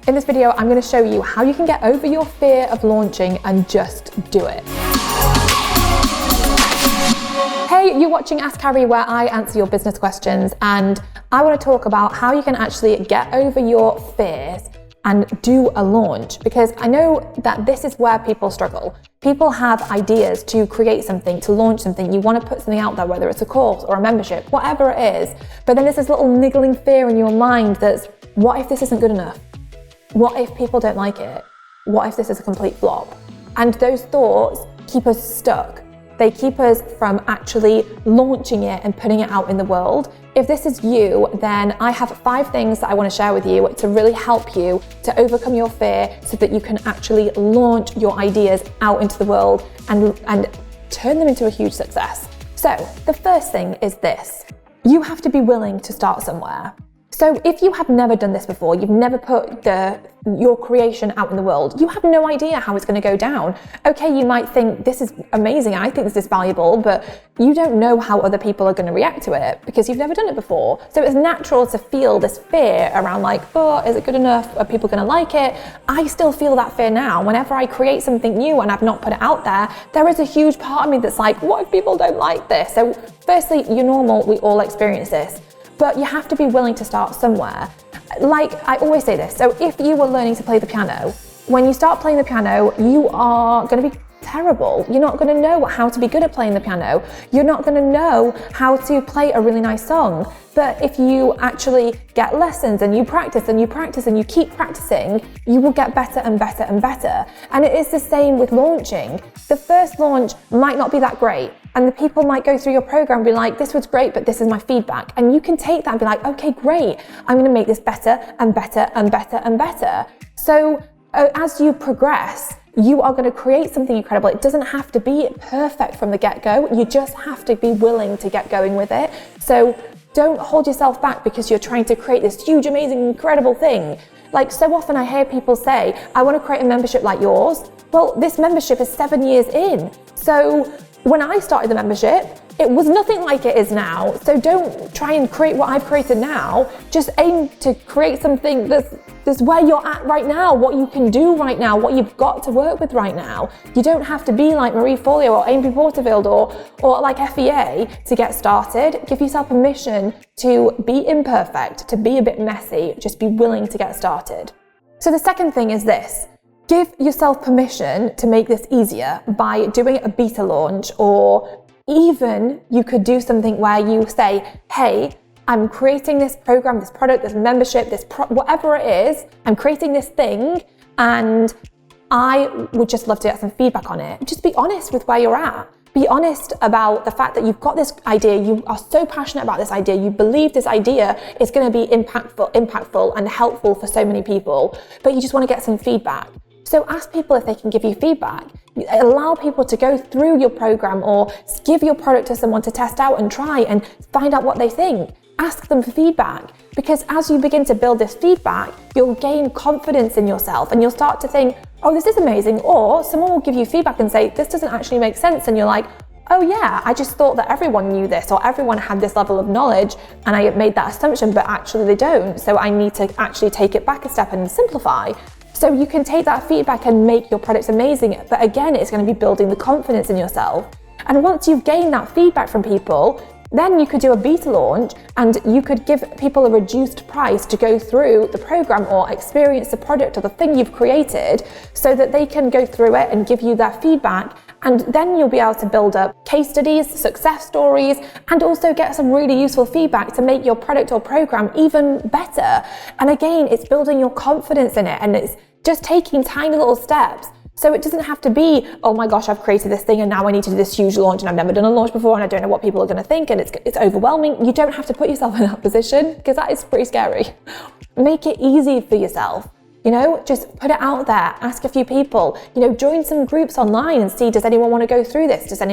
In this video, I'm going to show you how you can get over your fear of launching and just do it. Hey, you're watching Ask Carrie, where I answer your business questions, and I want to talk about how you can actually get over your fears and do a launch, because I know that this is where people struggle. People have ideas to create something, to launch something. You want to put something out there, whether it's a course or a membership, whatever it is. But then there's this little niggling fear in your mind that's, what if this isn't good enough? What if people don't like it? What if this is a complete flop? And those thoughts keep us stuck. They keep us from actually launching it and putting it out in the world. If this is you, then I have 5 things that I want to share with you to really help you to overcome your fear so that you can actually launch your ideas out into the world and turn them into a huge success. So the first thing is this: you have to be willing to start somewhere. So if you have never done this before, you've never put your creation out in the world, you have no idea how it's going to go down. Okay, you might think this is amazing, I think this is valuable, but you don't know how other people are going to react to it because you've never done it before. So it's natural to feel this fear around like, oh, is it good enough? Are people going to like it? I still feel that fear now. Whenever I create something new and I've not put it out there, there is a huge part of me that's like, what if people don't like this? So firstly, you're normal, we all experience this. But you have to be willing to start somewhere. Like I always say this, so if you were learning to play the piano, when you start playing the piano, you are going to be terrible. You're not going to know how to be good at playing the piano. You're not going to know how to play a really nice song. But if you actually get lessons and you practice and you practice and you keep practicing, you will get better and better and better. And it is the same with launching. The first launch might not be that great. And the people might go through your program and be like, this was great, but this is my feedback. And you can take that and be like, okay, great. I'm going to make this better and better and better and better. So as you progress, you are going to create something incredible. It doesn't have to be perfect from the get-go. You just have to be willing to get going with it. So don't hold yourself back because you're trying to create this huge, amazing, incredible thing. Like so often I hear people say, I want to create a membership like yours. Well, this membership is 7 years in. So when I started the membership, it was nothing like it is now. So don't try and create what I've created now. Just aim to create something that's where you're at right now, what you can do right now, what you've got to work with right now. You don't have to be like Marie Forleo or Amy Porterfield or like FEA to get started. Give yourself permission to be imperfect, to be a bit messy. Just be willing to get started. So the second thing is this. Give yourself permission to make this easier by doing a beta launch, or even you could do something where you say, hey, I'm creating this program, this product, this membership, whatever it is, I'm creating this thing and I would just love to get some feedback on it. Just be honest with where you're at. Be honest about the fact that you've got this idea, you are so passionate about this idea, you believe this idea is going to be impactful and helpful for so many people, but you just want to get some feedback. So ask people if they can give you feedback. Allow people to go through your program or give your product to someone to test out and try and find out what they think. Ask them for feedback, because as you begin to build this feedback, you'll gain confidence in yourself and you'll start to think, oh, this is amazing. Or someone will give you feedback and say, this doesn't actually make sense. And you're like, oh yeah, I just thought that everyone knew this or everyone had this level of knowledge and I made that assumption, but actually they don't. So I need to actually take it back a step and simplify. So you can take that feedback and make your products amazing. But again, it's going to be building the confidence in yourself. And once you've gained that feedback from people, then you could do a beta launch and you could give people a reduced price to go through the program or experience the product or the thing you've created so that they can go through it and give you their feedback. And then you'll be able to build up case studies, success stories, and also get some really useful feedback to make your product or program even better. And again, it's building your confidence in it and it's just taking tiny little steps. So it doesn't have to be, oh my gosh, I've created this thing and now I need to do this huge launch and I've never done a launch before and I don't know what people are going to think and it's overwhelming. You don't have to put yourself in that position because that is pretty scary. Make it easy for yourself. Just put it out there, ask a few people, join some groups online and see, does anyone want to go through this? Can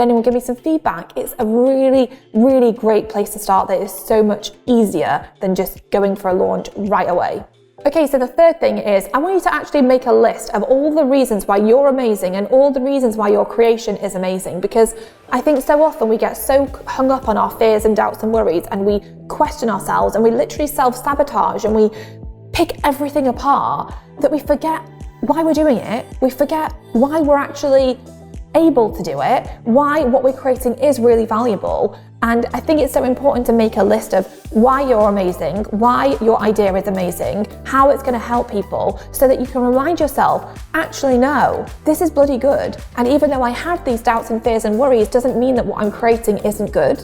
anyone give me some feedback? It's a really, really great place to start that is so much easier than just going for a launch right away. Okay, so the third thing is I want you to actually make a list of all the reasons why you're amazing and all the reasons why your creation is amazing, because I think so often we get so hung up on our fears and doubts and worries and we question ourselves and we literally self-sabotage and pick everything apart that we forget why we're doing it. We forget why we're actually able to do it, why what we're creating is really valuable. And I think it's so important to make a list of why you're amazing, why your idea is amazing, how it's going to help people, so that you can remind yourself, actually no, this is bloody good. And even though I have these doubts and fears and worries, doesn't mean that what I'm creating isn't good.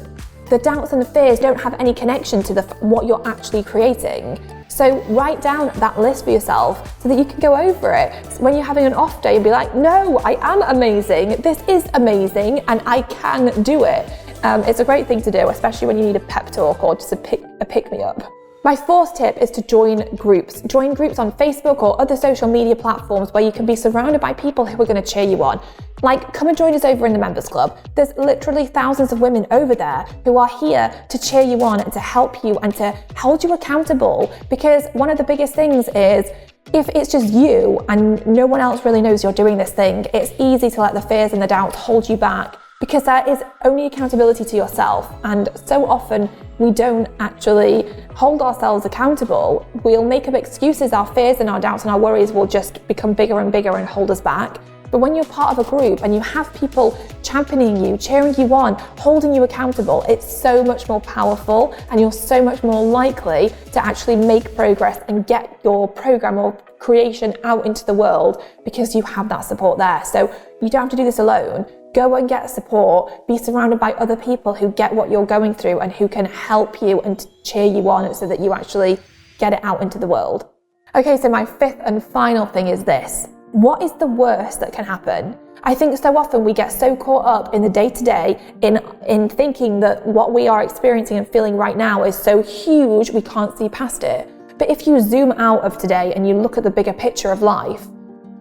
The doubts and the fears don't have any connection to what you're actually creating. So write down that list for yourself so that you can go over it. So when you're having an off day, and be like, no, I am amazing. This is amazing and I can do it. It's a great thing to do, especially when you need a pep talk or just a pick-me-up. My fourth tip is to join groups. Join groups on Facebook or other social media platforms where you can be surrounded by people who are going to cheer you on. Like, come and join us over in the Members Club. There's literally thousands of women over there who are here to cheer you on and to help you and to hold you accountable. Because one of the biggest things is, if it's just you and no one else really knows you're doing this thing, it's easy to let the fears and the doubts hold you back, because there is only accountability to yourself. And so often we don't actually hold ourselves accountable. We'll make up excuses. Our fears and our doubts and our worries will just become bigger and bigger and hold us back. But when you're part of a group and you have people championing you, cheering you on, holding you accountable, it's so much more powerful, and you're so much more likely to actually make progress and get your program or creation out into the world, because you have that support there. So you don't have to do this alone. Go and get support, be surrounded by other people who get what you're going through and who can help you and cheer you on so that you actually get it out into the world. Okay, so my fifth and final thing is this. What is the worst that can happen? I think so often we get so caught up in the day-to-day in thinking that what we are experiencing and feeling right now is so huge we can't see past it. But if you zoom out of today and you look at the bigger picture of life,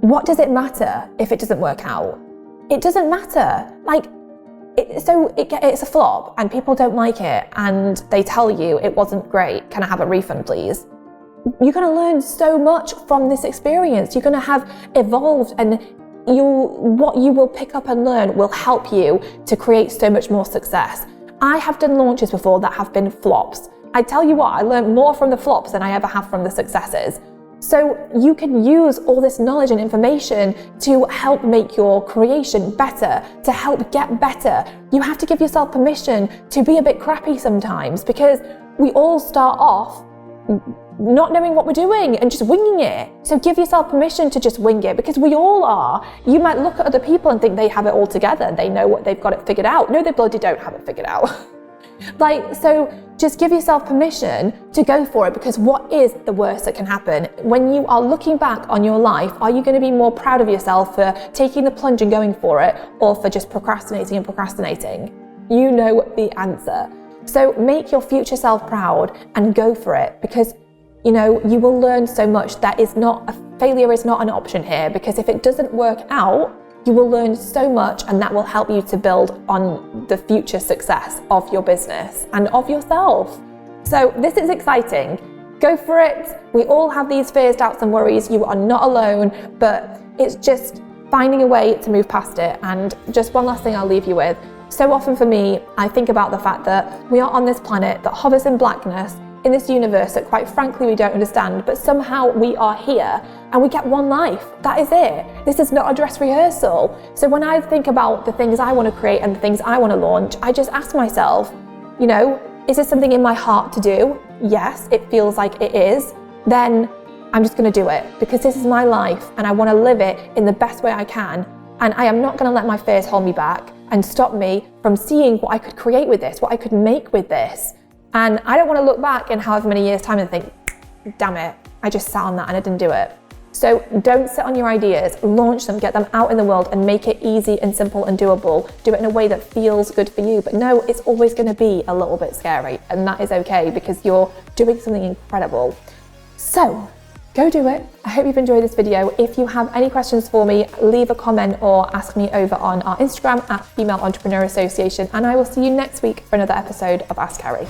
what does it matter if it doesn't work out? It doesn't matter. It's a flop and people don't like it and they tell you it wasn't great. Can I have a refund, please? You're going to learn so much from this experience. You're going to have evolved, and what you will pick up and learn will help you to create so much more success. I have done launches before that have been flops. I tell you what, I learned more from the flops than I ever have from the successes. So you can use all this knowledge and information to help make your creation better, to help get better. You have to give yourself permission to be a bit crappy sometimes, because we all start off not knowing what we're doing and just winging it. So give yourself permission to just wing it, because we all are. You might look at other people and think they have it all together. They know what they've got it figured out. No, they bloody don't have it figured out. So just give yourself permission to go for it, because what is the worst that can happen? When you are looking back on your life, are you going to be more proud of yourself for taking the plunge and going for it, or for just procrastinating? You know the answer. So make your future self proud and go for it, because you will learn so much. Failure is not an option here, because if it doesn't work out, you will learn so much, and that will help you to build on the future success of your business and of yourself. So this is exciting. Go for it. We all have these fears, doubts and worries. You are not alone, but it's just finding a way to move past it. And just one last thing I'll leave you with. So often for me, I think about the fact that we are on this planet that hovers in blackness, in this universe that quite frankly we don't understand, but somehow we are here and we get one life. That is it. This is not a dress rehearsal. So when I think about the things I want to create and the things I want to launch, I just ask myself, is this something in my heart to do? Yes, it feels like it is. Then I'm just going to do it, because this is my life and I want to live it in the best way I can. And I am not going to let my fears hold me back and stop me from seeing what I could create with this, what I could make with this. And I don't want to look back in however many years' time and think, damn it, I just sat on that and I didn't do it. So don't sit on your ideas, launch them, get them out in the world and make it easy and simple and doable. Do it in a way that feels good for you. But no, it's always going to be a little bit scary, and that is okay, because you're doing something incredible. So go do it. I hope you've enjoyed this video. If you have any questions for me, leave a comment or ask me over on our Instagram @Female Entrepreneur Association, and I will see you next week for another episode of Ask Carrie.